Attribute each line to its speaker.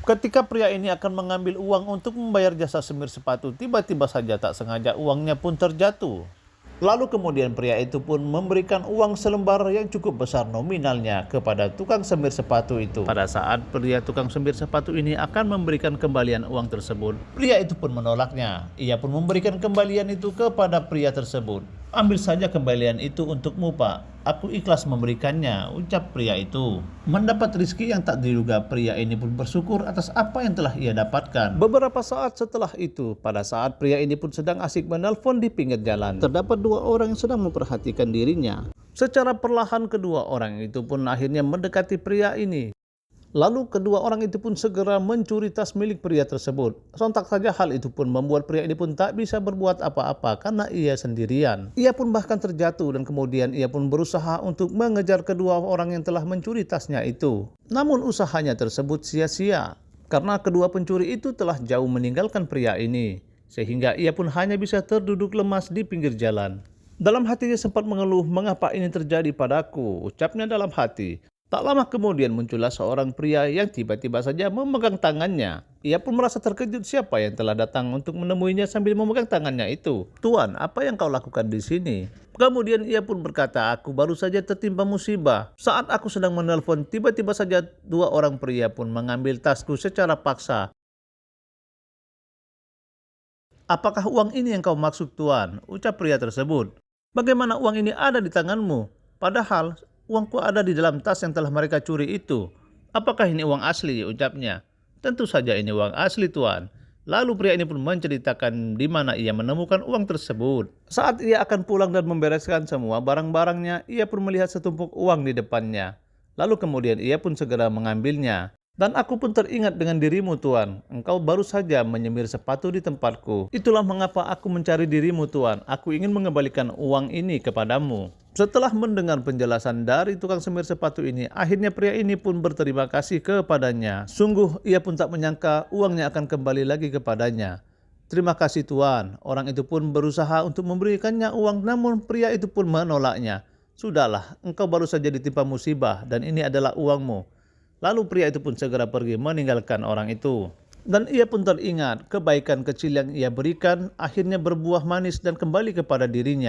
Speaker 1: Ketika pria ini akan mengambil uang untuk membayar jasa semir sepatu, tiba-tiba saja tak sengaja uangnya pun terjatuh. Lalu kemudian pria itu pun memberikan uang selembar yang cukup besar nominalnya kepada tukang semir sepatu itu. Pada saat pria tukang semir sepatu ini akan memberikan kembalian uang tersebut, pria itu pun menolaknya. Ia pun memberikan kembalian itu kepada pria tersebut. Ambil saja kembalian itu untukmu, Pak. Aku ikhlas memberikannya, ucap pria itu. Mendapat rezeki yang tak diduga, pria ini pun bersyukur atas apa yang telah ia dapatkan. Beberapa saat setelah itu, pada saat pria ini pun sedang asik menelpon di pinggir jalan, terdapat dua orang yang sedang memperhatikan dirinya. Secara perlahan kedua orang itu pun akhirnya mendekati pria ini. Lalu kedua orang itu pun segera mencuri tas milik pria tersebut. Sontak saja hal itu pun membuat pria ini pun tak bisa berbuat apa-apa karena ia sendirian. Ia pun bahkan terjatuh dan kemudian ia pun berusaha untuk mengejar kedua orang yang telah mencuri tasnya itu. Namun usahanya tersebut sia-sia karena kedua pencuri itu telah jauh meninggalkan pria ini. Sehingga ia pun hanya bisa terduduk lemas di pinggir jalan. Dalam hatinya sempat mengeluh, mengapa ini terjadi padaku, ucapnya dalam hati. Tak lama kemudian muncullah seorang pria yang tiba-tiba saja memegang tangannya. Ia pun merasa terkejut siapa yang telah datang untuk menemuinya sambil memegang tangannya itu. Tuan, apa yang kau lakukan di sini? Kemudian ia pun berkata, aku baru saja tertimpa musibah. Saat aku sedang menelpon, tiba-tiba saja dua orang pria pun mengambil tasku secara paksa. Apakah uang ini yang kau maksud, Tuan? Ucap pria tersebut. Bagaimana uang ini ada di tanganmu? Padahal uangku ada di dalam tas yang telah mereka curi itu. Apakah ini uang asli? Ucapnya. Tentu saja ini uang asli, Tuan. Lalu pria ini pun menceritakan di mana ia menemukan uang tersebut. Saat ia akan pulang dan membereskan semua barang-barangnya, ia pun melihat setumpuk uang di depannya. Lalu kemudian ia pun segera mengambilnya. Dan aku pun teringat dengan dirimu, Tuan. Engkau baru saja menyemir sepatu di tempatku. Itulah mengapa aku mencari dirimu, Tuan. Aku ingin mengembalikan uang ini kepadamu. Setelah mendengar penjelasan dari tukang semir sepatu ini, akhirnya pria ini pun berterima kasih kepadanya. Sungguh ia pun tak menyangka uangnya akan kembali lagi kepadanya. Terima kasih, Tuan. Orang itu pun berusaha untuk memberikannya uang, namun pria itu pun menolaknya. Sudahlah, engkau baru saja ditimpa musibah dan ini adalah uangmu. Lalu pria itu pun segera pergi meninggalkan orang itu. Dan ia pun teringat kebaikan kecil yang ia berikan akhirnya berbuah manis dan kembali kepada dirinya.